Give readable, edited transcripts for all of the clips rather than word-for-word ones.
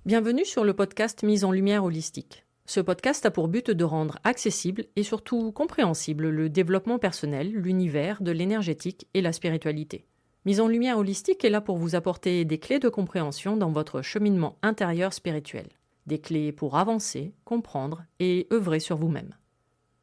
Bienvenue sur le podcast Mise en lumière holistique. Ce podcast a pour but de rendre accessible et surtout compréhensible le développement personnel, l'univers de l'énergétique et la spiritualité. Mise en lumière holistique est là pour vous apporter des clés de compréhension dans votre cheminement intérieur spirituel. Des clés pour avancer, comprendre et œuvrer sur vous-même.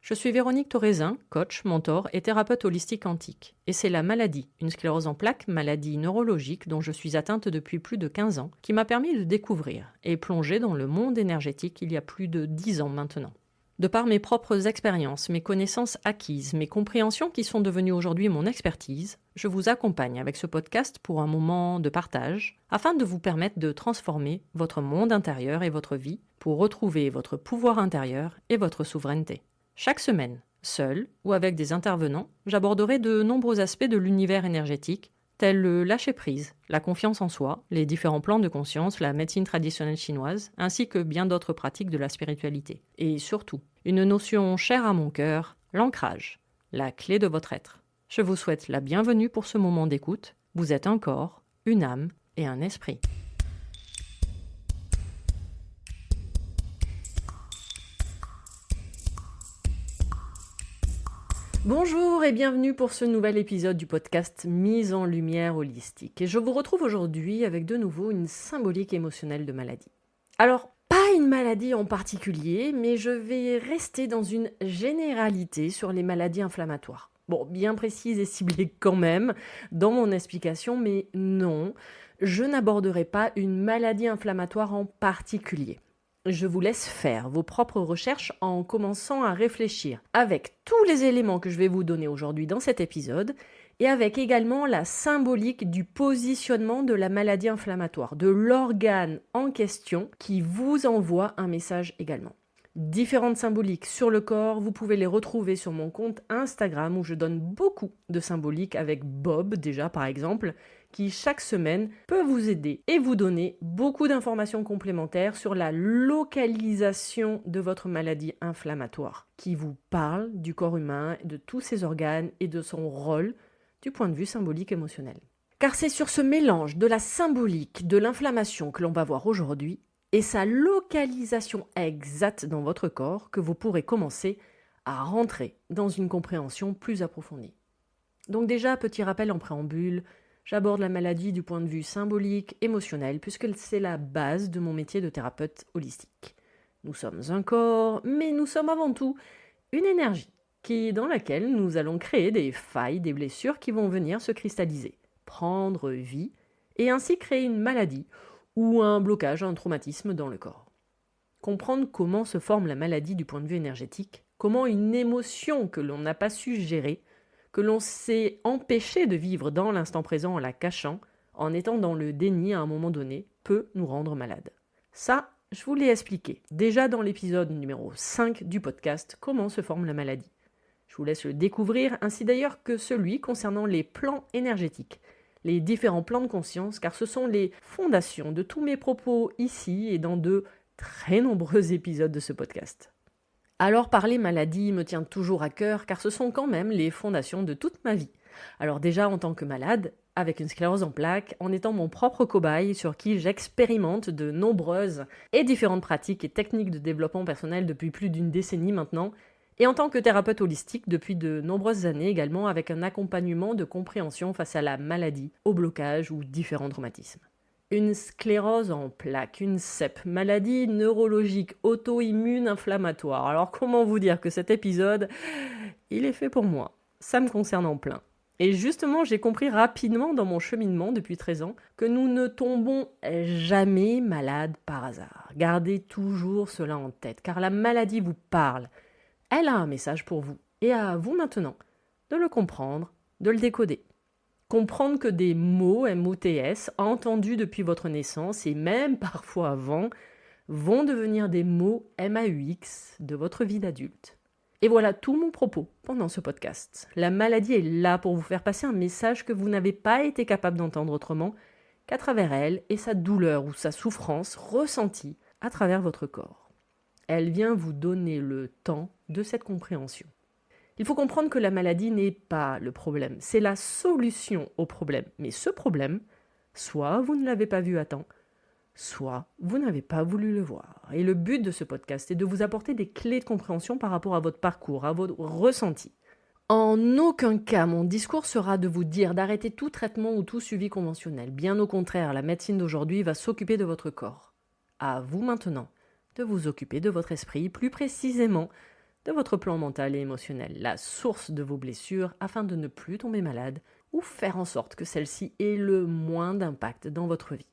Je suis Véronique Thorezin, coach, mentor et thérapeute holistique quantique. Et c'est la maladie, une sclérose en plaques, maladie neurologique dont je suis atteinte depuis plus de 15 ans, qui m'a permis de découvrir et plonger dans le monde énergétique il y a plus de 10 ans maintenant. De par mes propres expériences, mes connaissances acquises, mes compréhensions qui sont devenues aujourd'hui mon expertise, je vous accompagne avec ce podcast pour un moment de partage, afin de vous permettre de transformer votre monde intérieur et votre vie pour retrouver votre pouvoir intérieur et votre souveraineté. Chaque semaine, seul ou avec des intervenants, j'aborderai de nombreux aspects de l'univers énergétique, tels le lâcher-prise, la confiance en soi, les différents plans de conscience, la médecine traditionnelle chinoise, ainsi que bien d'autres pratiques de la spiritualité. Et surtout, une notion chère à mon cœur, l'ancrage, la clé de votre être. Je vous souhaite la bienvenue pour ce moment d'écoute. Vous êtes un corps, une âme et un esprit. Bonjour et bienvenue pour ce nouvel épisode du podcast Mise en lumière holistique. Et je vous retrouve aujourd'hui avec de nouveau une symbolique émotionnelle de maladie. Alors, pas une maladie en particulier, mais je vais rester dans une généralité sur les maladies inflammatoires. Bon, bien précise et ciblée quand même dans mon explication, mais non, je n'aborderai pas une maladie inflammatoire en particulier. Je vous laisse faire vos propres recherches en commençant à réfléchir avec tous les éléments que je vais vous donner aujourd'hui dans cet épisode et avec également la symbolique du positionnement de la maladie inflammatoire, de l'organe en question qui vous envoie un message également. Différentes symboliques sur le corps, vous pouvez les retrouver sur mon compte Instagram où je donne beaucoup de symboliques avec Bob déjà par exemple, qui chaque semaine peut vous aider et vous donner beaucoup d'informations complémentaires sur la localisation de votre maladie inflammatoire, qui vous parle du corps humain, de tous ses organes et de son rôle du point de vue symbolique émotionnel. Car c'est sur ce mélange de la symbolique, de l'inflammation que l'on va voir aujourd'hui, et sa localisation exacte dans votre corps que vous pourrez commencer à rentrer dans une compréhension plus approfondie. Donc déjà, petit rappel en préambule, j'aborde la maladie du point de vue symbolique, émotionnel, puisque c'est la base de mon métier de thérapeute holistique. Nous sommes un corps, mais nous sommes avant tout une énergie dans laquelle nous allons créer des failles, des blessures qui vont venir se cristalliser, prendre vie, et ainsi créer une maladie ou un blocage, un traumatisme dans le corps. Comprendre comment se forme la maladie du point de vue énergétique, comment une émotion que l'on n'a pas su gérer, que l'on s'est empêché de vivre dans l'instant présent en la cachant, en étant dans le déni à un moment donné, peut nous rendre malades. Ça, je vous l'ai expliqué déjà dans l'épisode numéro 5 du podcast « Comment se forme la maladie ». Je vous laisse le découvrir, ainsi d'ailleurs que celui concernant les plans énergétiques, les différents plans de conscience, car ce sont les fondations de tous mes propos ici et dans de très nombreux épisodes de ce podcast. Alors parler maladie me tient toujours à cœur, car ce sont quand même les fondations de toute ma vie. Alors déjà en tant que malade, avec une sclérose en plaques, en étant mon propre cobaye sur qui j'expérimente de nombreuses et différentes pratiques et techniques de développement personnel depuis plus d'une décennie maintenant, et en tant que thérapeute holistique depuis de nombreuses années également avec un accompagnement de compréhension face à la maladie, au blocage ou différents traumatismes. Une sclérose en plaques, une CEP, maladie neurologique auto-immune inflammatoire. Alors comment vous dire que cet épisode, il est fait pour moi. Ça me concerne en plein. Et justement, j'ai compris rapidement dans mon cheminement depuis 13 ans que nous ne tombons jamais malades par hasard. Gardez toujours cela en tête, car la maladie vous parle. Elle a un message pour vous, et à vous maintenant, de le comprendre, de le décoder. Comprendre que des mots MOTS, entendus depuis votre naissance, et même parfois avant, vont devenir des mots MAUX de votre vie d'adulte. Et voilà tout mon propos pendant ce podcast. La maladie est là pour vous faire passer un message que vous n'avez pas été capable d'entendre autrement qu'à travers elle et sa douleur ou sa souffrance ressentie à travers votre corps. Elle vient vous donner le temps de cette compréhension. Il faut comprendre que la maladie n'est pas le problème, c'est la solution au problème. Mais ce problème, soit vous ne l'avez pas vu à temps, soit vous n'avez pas voulu le voir. Et le but de ce podcast est de vous apporter des clés de compréhension par rapport à votre parcours, à votre ressenti. En aucun cas, mon discours sera de vous dire d'arrêter tout traitement ou tout suivi conventionnel. Bien au contraire, la médecine d'aujourd'hui va s'occuper de votre corps. À vous maintenant de vous occuper de votre esprit, plus précisément de votre plan mental et émotionnel, la source de vos blessures, afin de ne plus tomber malade ou faire en sorte que celle-ci ait le moins d'impact dans votre vie.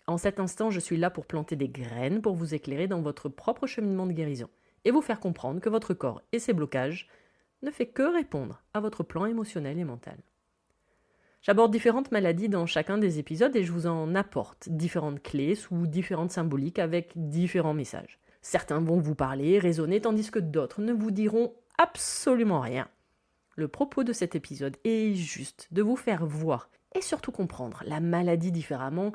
En cet instant, je suis là pour planter des graines pour vous éclairer dans votre propre cheminement de guérison et vous faire comprendre que votre corps et ses blocages ne fait que répondre à votre plan émotionnel et mental. J'aborde différentes maladies dans chacun des épisodes et je vous en apporte différentes clés sous différentes symboliques avec différents messages. Certains vont vous parler, résonner, tandis que d'autres ne vous diront absolument rien. Le propos de cet épisode est juste de vous faire voir et surtout comprendre la maladie différemment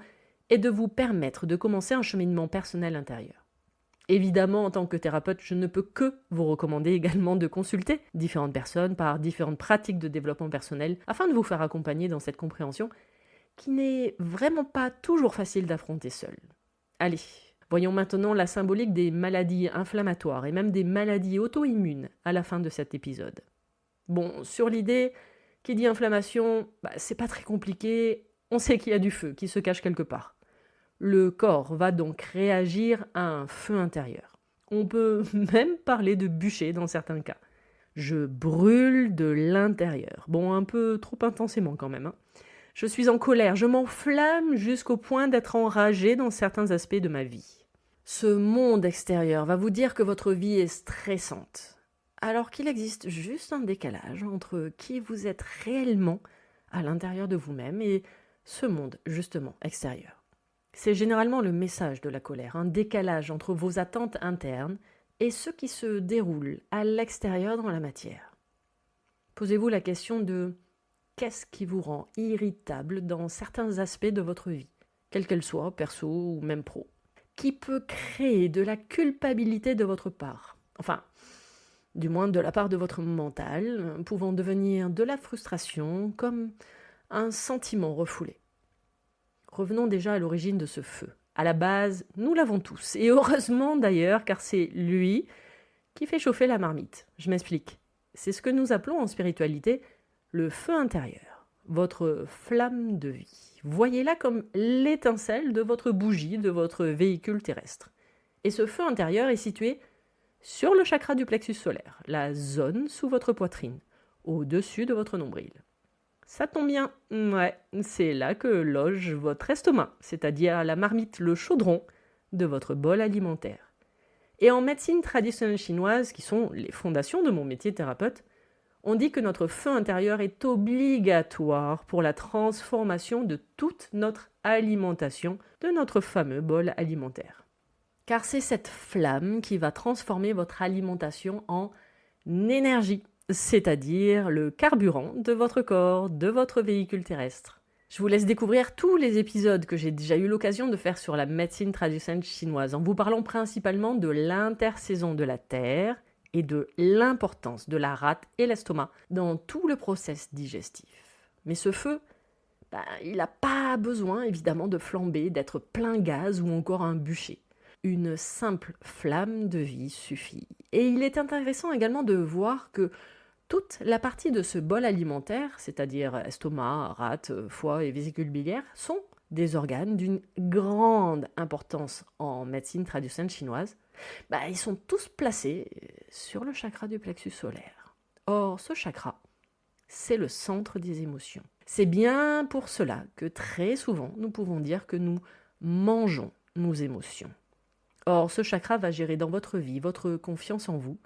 et de vous permettre de commencer un cheminement personnel intérieur. Évidemment, en tant que thérapeute, je ne peux que vous recommander également de consulter différentes personnes par différentes pratiques de développement personnel afin de vous faire accompagner dans cette compréhension qui n'est vraiment pas toujours facile d'affronter seul. Allez, voyons maintenant la symbolique des maladies inflammatoires et même des maladies auto-immunes à la fin de cet épisode. Bon, sur l'idée, qui dit inflammation, c'est pas très compliqué, on sait qu'il y a du feu qui se cache quelque part. Le corps va donc réagir à un feu intérieur. On peut même parler de bûcher dans certains cas. Je brûle de l'intérieur. Bon, un peu trop intensément quand même. Je suis en colère, je m'enflamme jusqu'au point d'être enragé dans certains aspects de ma vie. Ce monde extérieur va vous dire que votre vie est stressante, alors qu'il existe juste un décalage entre qui vous êtes réellement à l'intérieur de vous-même et ce monde, justement, extérieur. C'est généralement le message de la colère, un décalage entre vos attentes internes et ce qui se déroule à l'extérieur dans la matière. Posez-vous la question de qu'est-ce qui vous rend irritable dans certains aspects de votre vie, quelle qu'elle soit, perso ou même pro. Qui peut créer de la culpabilité de votre part, enfin, du moins de la part de votre mental, pouvant devenir de la frustration comme un sentiment refoulé. Revenons déjà à l'origine de ce feu. À la base, nous l'avons tous, et heureusement d'ailleurs, car c'est lui qui fait chauffer la marmite. Je m'explique. C'est ce que nous appelons en spiritualité le feu intérieur, votre flamme de vie. Voyez-la comme l'étincelle de votre bougie, de votre véhicule terrestre. Et ce feu intérieur est situé sur le chakra du plexus solaire, la zone sous votre poitrine, au-dessus de votre nombril. Ça tombe bien, ouais, c'est là que loge votre estomac, c'est-à-dire la marmite, le chaudron de votre bol alimentaire. Et en médecine traditionnelle chinoise, qui sont les fondations de mon métier de thérapeute, on dit que notre feu intérieur est obligatoire pour la transformation de toute notre alimentation, de notre fameux bol alimentaire. Car c'est cette flamme qui va transformer votre alimentation en énergie, c'est-à-dire le carburant de votre corps, de votre véhicule terrestre. Je vous laisse découvrir tous les épisodes que j'ai déjà eu l'occasion de faire sur la médecine traditionnelle chinoise, en vous parlant principalement de l'intersaison de la terre et de l'importance de la rate et l'estomac dans tout le process digestif. Mais ce feu, il n'a pas besoin évidemment de flamber, d'être plein gaz ou encore un bûcher. Une simple flamme de vie suffit. Et il est intéressant également de voir que toute la partie de ce bol alimentaire, c'est-à-dire estomac, rate, foie et vésicule biliaire, sont des organes d'une grande importance en médecine traditionnelle chinoise. Ils sont tous placés sur le chakra du plexus solaire. Or, ce chakra, c'est le centre des émotions. C'est bien pour cela que très souvent, nous pouvons dire que nous mangeons nos émotions. Or, ce chakra va gérer dans votre vie votre confiance en vous,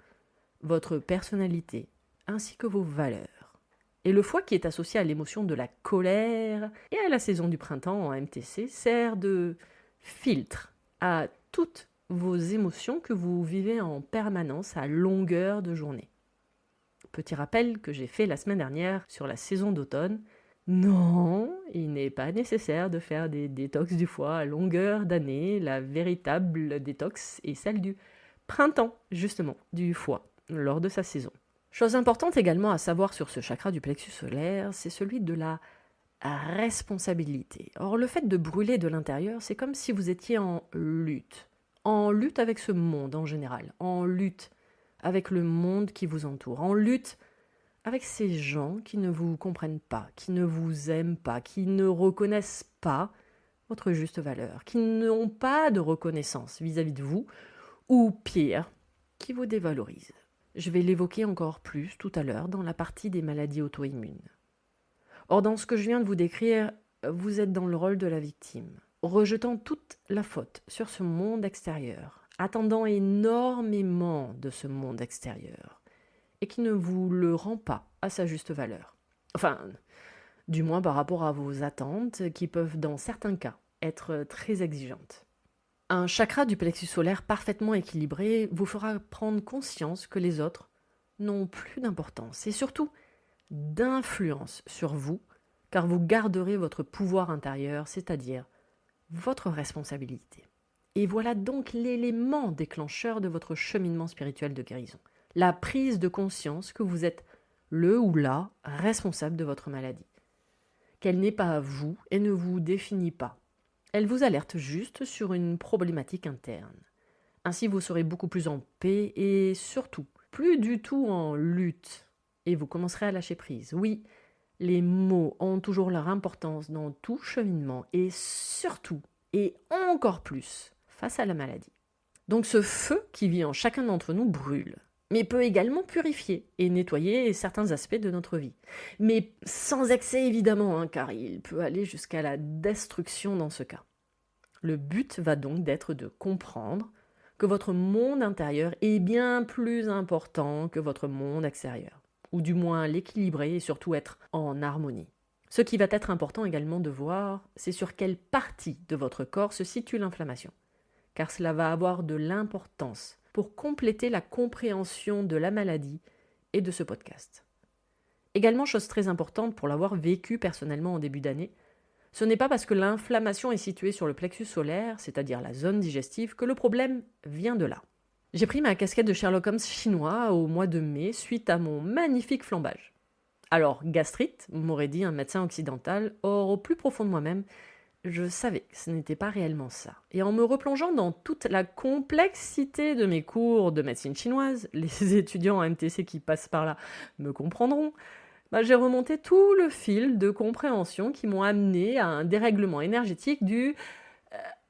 votre personnalité, ainsi que vos valeurs. Et le foie qui est associé à l'émotion de la colère et à la saison du printemps en MTC sert de filtre à toutes vos émotions que vous vivez en permanence à longueur de journée. Petit rappel que j'ai fait la semaine dernière sur la saison d'automne. Non, il n'est pas nécessaire de faire des détox du foie à longueur d'année. La véritable détox est celle du printemps, justement, du foie, lors de sa saison. Chose importante également à savoir sur ce chakra du plexus solaire, c'est celui de la responsabilité. Or, le fait de brûler de l'intérieur, c'est comme si vous étiez en lutte. En lutte avec ce monde en général, en lutte avec le monde qui vous entoure, en lutte avec ces gens qui ne vous comprennent pas, qui ne vous aiment pas, qui ne reconnaissent pas votre juste valeur, qui n'ont pas de reconnaissance vis-à-vis de vous, ou pire, qui vous dévalorisent. Je vais l'évoquer encore plus tout à l'heure dans la partie des maladies auto-immunes. Or, dans ce que je viens de vous décrire, vous êtes dans le rôle de la victime, rejetant toute la faute sur ce monde extérieur, attendant énormément de ce monde extérieur, et qui ne vous le rend pas à sa juste valeur. Enfin, du moins par rapport à vos attentes, qui peuvent dans certains cas être très exigeantes. Un chakra du plexus solaire parfaitement équilibré vous fera prendre conscience que les autres n'ont plus d'importance et surtout d'influence sur vous, car vous garderez votre pouvoir intérieur, c'est-à-dire votre responsabilité. Et voilà donc l'élément déclencheur de votre cheminement spirituel de guérison. La prise de conscience que vous êtes le ou la responsable de votre maladie. Qu'elle n'est pas à vous et ne vous définit pas. Elle vous alerte juste sur une problématique interne. Ainsi, vous serez beaucoup plus en paix et surtout, plus du tout en lutte. Et vous commencerez à lâcher prise. Oui, les mots ont toujours leur importance dans tout cheminement et surtout, et encore plus, face à la maladie. Donc ce feu qui vit en chacun d'entre nous brûle, mais peut également purifier et nettoyer certains aspects de notre vie. Mais sans excès évidemment, car il peut aller jusqu'à la destruction dans ce cas. Le but va donc d'être de comprendre que votre monde intérieur est bien plus important que votre monde extérieur, ou du moins l'équilibrer et surtout être en harmonie. Ce qui va être important également de voir, c'est sur quelle partie de votre corps se situe l'inflammation, car cela va avoir de l'importance pour compléter la compréhension de la maladie et de ce podcast. Également, chose très importante pour l'avoir vécu personnellement en début d'année, ce n'est pas parce que l'inflammation est située sur le plexus solaire, c'est-à-dire la zone digestive, que le problème vient de là. J'ai pris ma casquette de Sherlock Holmes chinois au mois de mai suite à mon magnifique flambage. Alors, gastrite, m'aurait dit un médecin occidental, or au plus profond de moi-même, je savais que ce n'était pas réellement ça. Et en me replongeant dans toute la complexité de mes cours de médecine chinoise, les étudiants en MTC qui passent par là me comprendront, j'ai remonté tout le fil de compréhension qui m'ont amené à un dérèglement énergétique du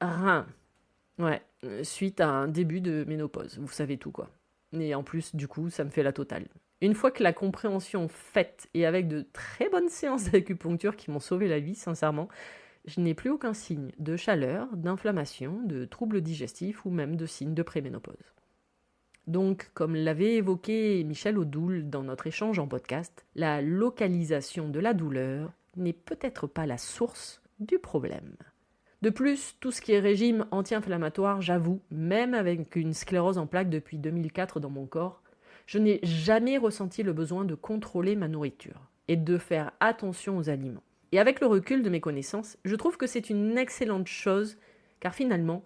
rein. Suite à un début de ménopause, vous savez tout quoi. Et en plus, du coup, ça me fait la totale. Une fois que la compréhension faite et avec de très bonnes séances d'acupuncture qui m'ont sauvé la vie, sincèrement, je n'ai plus aucun signe de chaleur, d'inflammation, de troubles digestifs ou même de signes de préménopause. Donc, comme l'avait évoqué Michel Odoul dans notre échange en podcast, la localisation de la douleur n'est peut-être pas la source du problème. De plus, tout ce qui est régime anti-inflammatoire, j'avoue, même avec une sclérose en plaques depuis 2004 dans mon corps, je n'ai jamais ressenti le besoin de contrôler ma nourriture et de faire attention aux aliments. Et avec le recul de mes connaissances, je trouve que c'est une excellente chose, car finalement,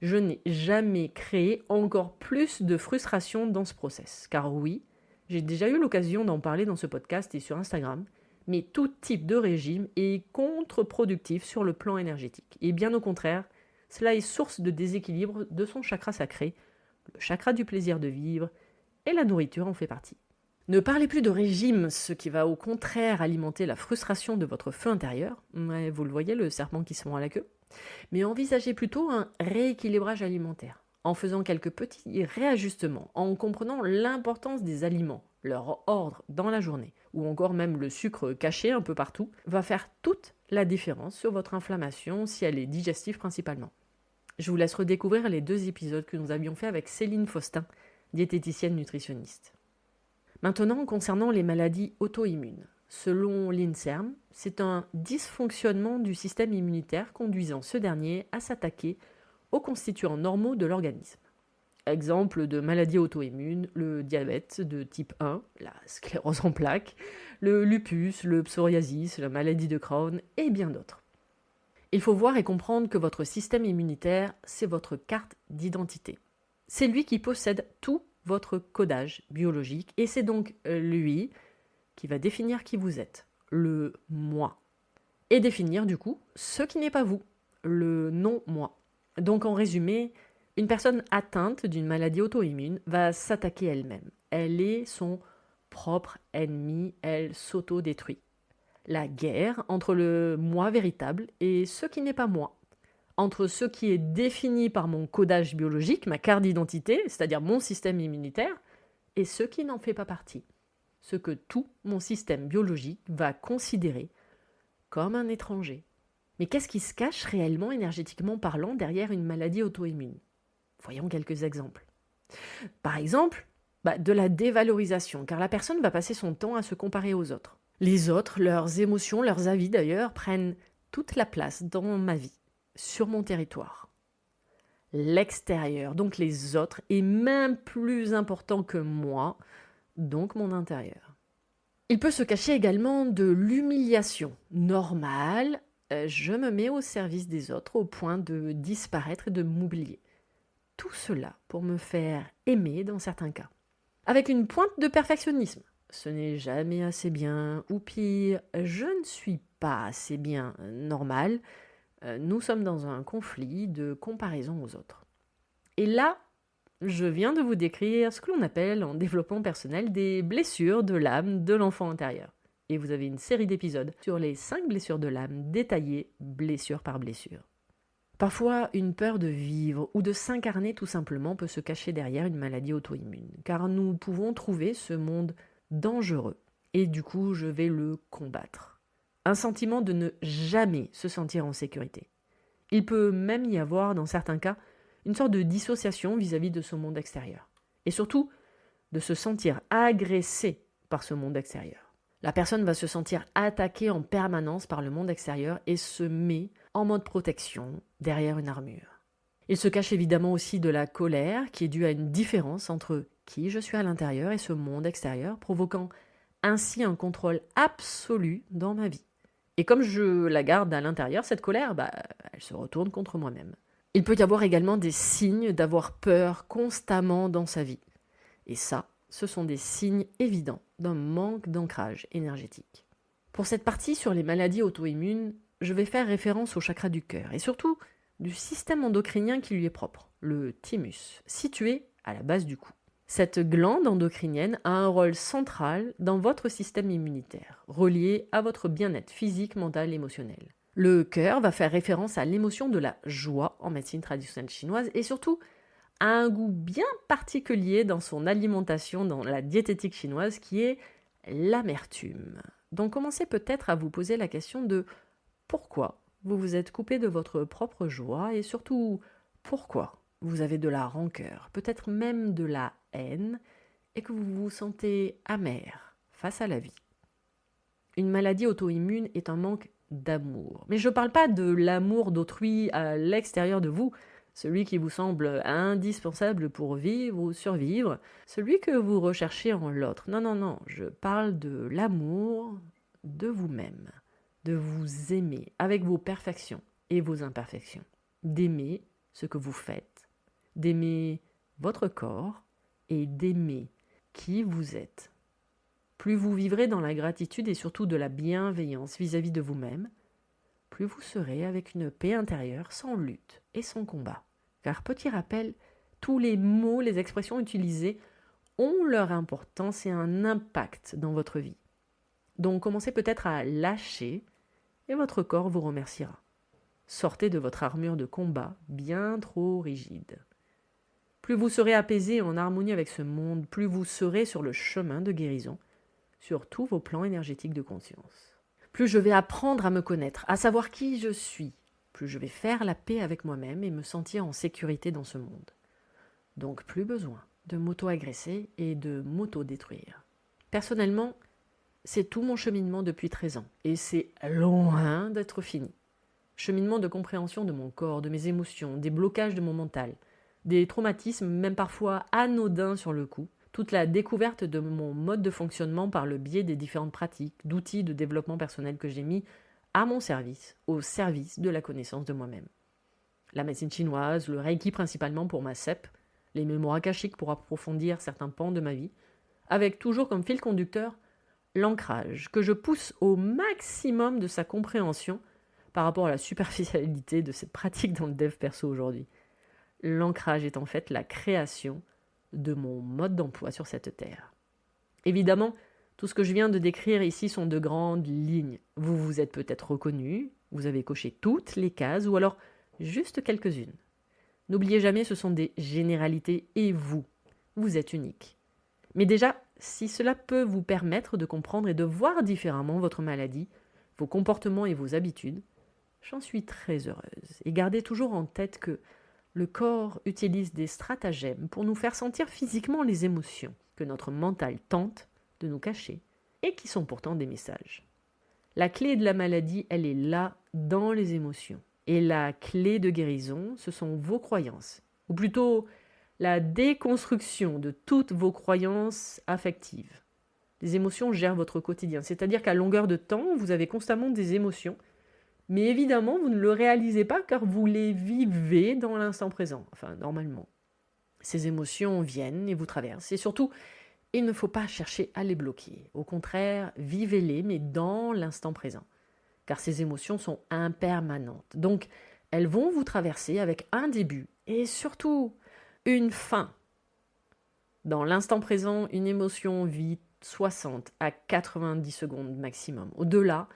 je n'ai jamais créé encore plus de frustration dans ce process. Car oui, j'ai déjà eu l'occasion d'en parler dans ce podcast et sur Instagram, mais tout type de régime est contre-productif sur le plan énergétique. Et bien au contraire, cela est source de déséquilibre de son chakra sacré, le chakra du plaisir de vivre, et la nourriture en fait partie. Ne parlez plus de régime, ce qui va au contraire alimenter la frustration de votre feu intérieur. Ouais, vous le voyez, le serpent qui se mord à la queue. Mais envisagez plutôt un rééquilibrage alimentaire, en faisant quelques petits réajustements, en comprenant l'importance des aliments, leur ordre dans la journée, ou encore même le sucre caché un peu partout, va faire toute la différence sur votre inflammation si elle est digestive principalement. Je vous laisse redécouvrir les 2 épisodes que nous avions fait avec Céline Faustin, diététicienne nutritionniste. Maintenant, concernant les maladies auto-immunes. Selon l'INSERM, c'est un dysfonctionnement du système immunitaire conduisant ce dernier à s'attaquer aux constituants normaux de l'organisme. Exemple de maladies auto-immunes, le diabète de type 1, la sclérose en plaques, le lupus, le psoriasis, la maladie de Crohn et bien d'autres. Il faut voir et comprendre que votre système immunitaire, c'est votre carte d'identité. C'est lui qui possède tout votre codage biologique et c'est donc lui qui va définir qui vous êtes, le moi. et définir du coup ce qui n'est pas vous, le non-moi. Donc en résumé, une personne atteinte d'une maladie auto-immune va s'attaquer elle-même. Elle est son propre ennemi, elle s'auto-détruit. La guerre entre le moi véritable et ce qui n'est pas moi, entre ce qui est défini par mon codage biologique, ma carte d'identité, c'est-à-dire mon système immunitaire, et ce qui n'en fait pas partie, ce que tout mon système biologique va considérer comme un étranger. Mais qu'est-ce qui se cache réellement énergétiquement parlant derrière une maladie auto-immune ? Voyons quelques exemples. Par exemple, de la dévalorisation, car la personne va passer son temps à se comparer aux autres. Les autres, leurs émotions, leurs avis d'ailleurs, prennent toute la place dans ma vie, sur mon territoire. L'extérieur, donc les autres, est même plus important que moi, donc mon intérieur. Il peut se cacher également de l'humiliation normale. Je me mets au service des autres au point de disparaître et de m'oublier. Tout cela pour me faire aimer dans certains cas. Avec une pointe de perfectionnisme. Ce n'est jamais assez bien, ou pire, je ne suis pas assez bien, normal. Nous sommes dans un conflit de comparaison aux autres. Et là, je viens de vous décrire ce que l'on appelle en développement personnel des blessures de l'âme de l'enfant intérieur. Et vous avez une série d'épisodes sur les 5 blessures de l'âme détaillées blessure par blessure. Parfois, une peur de vivre ou de s'incarner tout simplement peut se cacher derrière une maladie auto-immune, car nous pouvons trouver ce monde dangereux, et du coup je vais le combattre. Un sentiment de ne jamais se sentir en sécurité. Il peut même y avoir, dans certains cas, une sorte de dissociation vis-à-vis de ce monde extérieur. Et surtout, de se sentir agressé par ce monde extérieur. La personne va se sentir attaquée en permanence par le monde extérieur et se met en mode protection derrière une armure. Il se cache évidemment aussi de la colère qui est due à une différence entre qui je suis à l'intérieur et ce monde extérieur, provoquant ainsi un contrôle absolu dans ma vie. Et comme je la garde à l'intérieur, cette colère, elle se retourne contre moi-même. Il peut y avoir également des signes d'avoir peur constamment dans sa vie. Et ça, ce sont des signes évidents d'un manque d'ancrage énergétique. Pour cette partie sur les maladies auto-immunes, je vais faire référence au chakra du cœur et surtout du système endocrinien qui lui est propre, le thymus, situé à la base du cou. Cette glande endocrinienne a un rôle central dans votre système immunitaire, relié à votre bien-être physique, mental et émotionnel. Le cœur va faire référence à l'émotion de la joie en médecine traditionnelle chinoise et surtout a un goût bien particulier dans son alimentation, dans la diététique chinoise, qui est l'amertume. Donc commencez peut-être à vous poser la question de pourquoi vous vous êtes coupé de votre propre joie et surtout pourquoi vous avez de la rancœur, peut-être même de la haine et que vous vous sentez amer face à la vie. Une maladie auto-immune est un manque d'amour. Mais je ne parle pas de l'amour d'autrui à l'extérieur de vous, celui qui vous semble indispensable pour vivre ou survivre, celui que vous recherchez en l'autre. Non, je parle de l'amour de vous-même, de vous aimer avec vos perfections et vos imperfections, d'aimer ce que vous faites, d'aimer votre corps et d'aimer qui vous êtes. Plus vous vivrez dans la gratitude et surtout de la bienveillance vis-à-vis de vous-même, plus vous serez avec une paix intérieure sans lutte et sans combat. Car petit rappel, tous les mots, les expressions utilisées ont leur importance et un impact dans votre vie. Donc commencez peut-être à lâcher et votre corps vous remerciera. Sortez de votre armure de combat bien trop rigide. Plus vous serez apaisé et en harmonie avec ce monde, plus vous serez sur le chemin de guérison, sur tous vos plans énergétiques de conscience. Plus je vais apprendre à me connaître, à savoir qui je suis, plus je vais faire la paix avec moi-même et me sentir en sécurité dans ce monde. Donc plus besoin de m'auto-agresser et de m'auto-détruire. Personnellement, c'est tout mon cheminement depuis 13 ans et c'est loin d'être fini. Cheminement de compréhension de mon corps, de mes émotions, des blocages de mon mental, des traumatismes même parfois anodins sur le coup, toute la découverte de mon mode de fonctionnement par le biais des différentes pratiques, d'outils de développement personnel que j'ai mis à mon service, au service de la connaissance de moi-même. La médecine chinoise, le reiki principalement pour ma CEP, les mémoires akashiques pour approfondir certains pans de ma vie, avec toujours comme fil conducteur l'ancrage, que je pousse au maximum de sa compréhension par rapport à la superficialité de cette pratique dans le dev perso aujourd'hui. L'ancrage est en fait la création de mon mode d'emploi sur cette terre. Évidemment, tout ce que je viens de décrire ici sont de grandes lignes. Vous vous êtes peut-être reconnu, vous avez coché toutes les cases ou alors juste quelques-unes. N'oubliez jamais, ce sont des généralités et vous êtes unique. Mais déjà, si cela peut vous permettre de comprendre et de voir différemment votre maladie, vos comportements et vos habitudes, j'en suis très heureuse. Et gardez toujours en tête que le corps utilise des stratagèmes pour nous faire sentir physiquement les émotions que notre mental tente de nous cacher et qui sont pourtant des messages. La clé de la maladie, elle est là dans les émotions. Et la clé de guérison, ce sont vos croyances, ou plutôt la déconstruction de toutes vos croyances affectives. Les émotions gèrent votre quotidien, c'est-à-dire qu'à longueur de temps, vous avez constamment des émotions, mais évidemment, vous ne le réalisez pas car vous les vivez dans l'instant présent, enfin normalement. Ces émotions viennent et vous traversent, et surtout, il ne faut pas chercher à les bloquer. Au contraire, vivez-les, mais dans l'instant présent. Car ces émotions sont impermanentes. Donc, elles vont vous traverser avec un début et surtout une fin. Dans l'instant présent, une émotion vit 60 à 90 secondes maximum. Au-delà,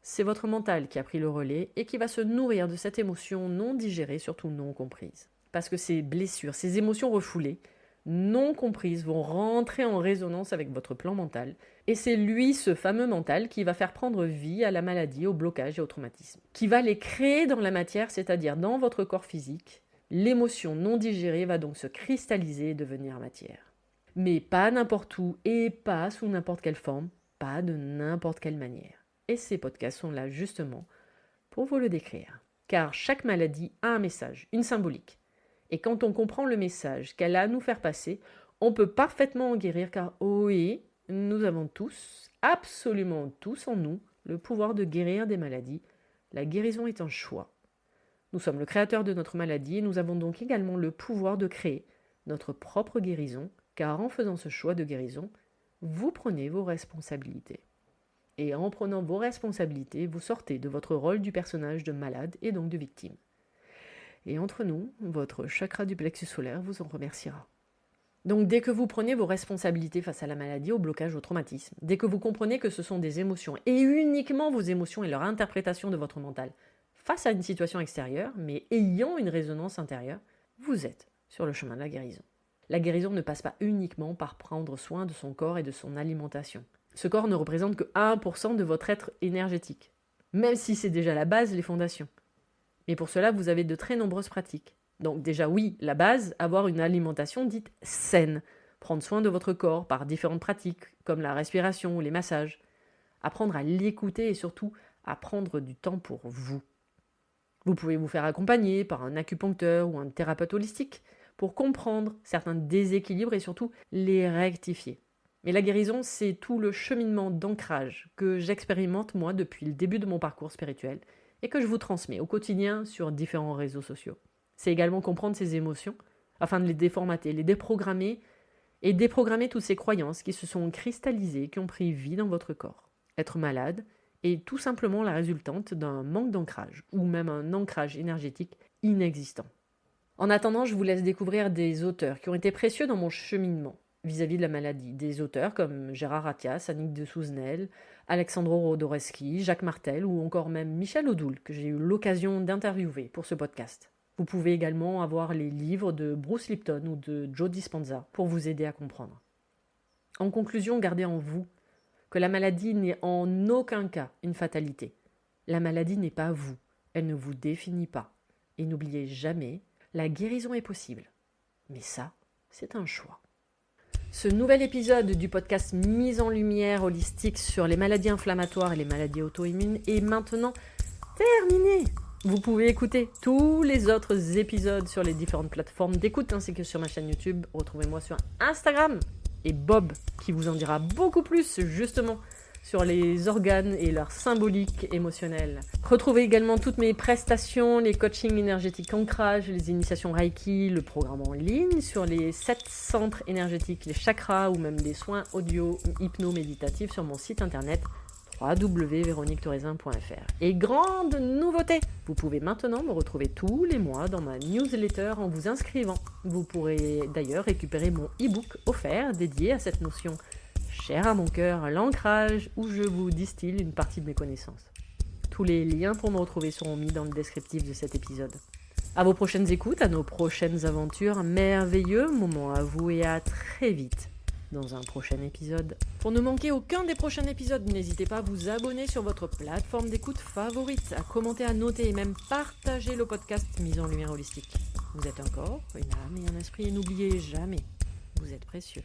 c'est votre mental qui a pris le relais et qui va se nourrir de cette émotion non digérée, surtout non comprise. Parce que ces blessures, ces émotions refoulées, non comprises, vont rentrer en résonance avec votre plan mental. Et c'est lui, ce fameux mental, qui va faire prendre vie à la maladie, au blocage et au traumatisme. Qui va les créer dans la matière, c'est-à-dire dans votre corps physique. L'émotion non digérée va donc se cristalliser et devenir matière. Mais pas n'importe où et pas sous n'importe quelle forme, pas de n'importe quelle manière. Et ces podcasts sont là justement pour vous le décrire. Car chaque maladie a un message, une symbolique. Et quand on comprend le message qu'elle a à nous faire passer, on peut parfaitement en guérir car oui, nous avons tous, absolument tous en nous, le pouvoir de guérir des maladies. La guérison est un choix. Nous sommes le créateur de notre maladie et nous avons donc également le pouvoir de créer notre propre guérison, car en faisant ce choix de guérison, vous prenez vos responsabilités. Et en prenant vos responsabilités, vous sortez de votre rôle du personnage de malade et donc de victime. Et entre nous, votre chakra du plexus solaire vous en remerciera. Donc dès que vous prenez vos responsabilités face à la maladie, au blocage, au traumatisme, dès que vous comprenez que ce sont des émotions, et uniquement vos émotions et leur interprétation de votre mental, face à une situation extérieure, mais ayant une résonance intérieure, vous êtes sur le chemin de la guérison. La guérison ne passe pas uniquement par prendre soin de son corps et de son alimentation. Ce corps ne représente que 1% de votre être énergétique, même si c'est déjà la base, les fondations. Mais pour cela, vous avez de très nombreuses pratiques. Donc déjà oui, la base, avoir une alimentation dite saine, prendre soin de votre corps par différentes pratiques, comme la respiration ou les massages, apprendre à l'écouter et surtout à prendre du temps pour vous. Vous pouvez vous faire accompagner par un acupuncteur ou un thérapeute holistique pour comprendre certains déséquilibres et surtout les rectifier. Mais la guérison, c'est tout le cheminement d'ancrage que j'expérimente moi depuis le début de mon parcours spirituel et que je vous transmets au quotidien sur différents réseaux sociaux. C'est également comprendre ces émotions afin de les déformater, les déprogrammer et déprogrammer toutes ces croyances qui se sont cristallisées, qui ont pris vie dans votre corps. Être malade est tout simplement la résultante d'un manque d'ancrage ou même un ancrage énergétique inexistant. En attendant, je vous laisse découvrir des auteurs qui ont été précieux dans mon cheminement vis-à-vis de la maladie. Des auteurs comme Gérard Attias, Annick de Souzenel, Alexandro Rodoreski, Jacques Martel ou encore même Michel Odoul, que j'ai eu l'occasion d'interviewer pour ce podcast. Vous pouvez également avoir les livres de Bruce Lipton ou de Joe Dispenza pour vous aider à comprendre. En conclusion, gardez en vous que la maladie n'est en aucun cas une fatalité. La maladie n'est pas vous, elle ne vous définit pas. Et n'oubliez jamais, la guérison est possible. Mais ça, c'est un choix. Ce nouvel épisode du podcast Mise en lumière holistique sur les maladies inflammatoires et les maladies auto-immunes est maintenant terminé. Vous pouvez écouter tous les autres épisodes sur les différentes plateformes d'écoute ainsi que sur ma chaîne YouTube. Retrouvez-moi sur Instagram et Bob qui vous en dira beaucoup plus justement sur les organes et leur symbolique émotionnelle. Retrouvez également toutes mes prestations, les coachings énergétiques ancrage, les initiations Reiki, le programme en ligne sur les 7 centres énergétiques, les chakras ou même des soins audio hypno-méditatifs sur mon site internet www.veroniquetoraisin.fr. Et grande nouveauté, vous pouvez maintenant me retrouver tous les mois dans ma newsletter en vous inscrivant. Vous pourrez d'ailleurs récupérer mon e-book offert dédié à cette notion chère à mon cœur, l'ancrage, où je vous distille une partie de mes connaissances. Tous les liens pour me retrouver seront mis dans le descriptif de cet épisode. À vos prochaines écoutes, à nos prochaines aventures, merveilleux moments à vous et à très vite dans un prochain épisode. Pour ne manquer aucun des prochains épisodes, n'hésitez pas à vous abonner sur votre plateforme d'écoute favorite, à commenter, à noter et même partager le podcast Mise en Lumière Holistique. Vous êtes un corps, une âme et un esprit et n'oubliez jamais, vous êtes précieux.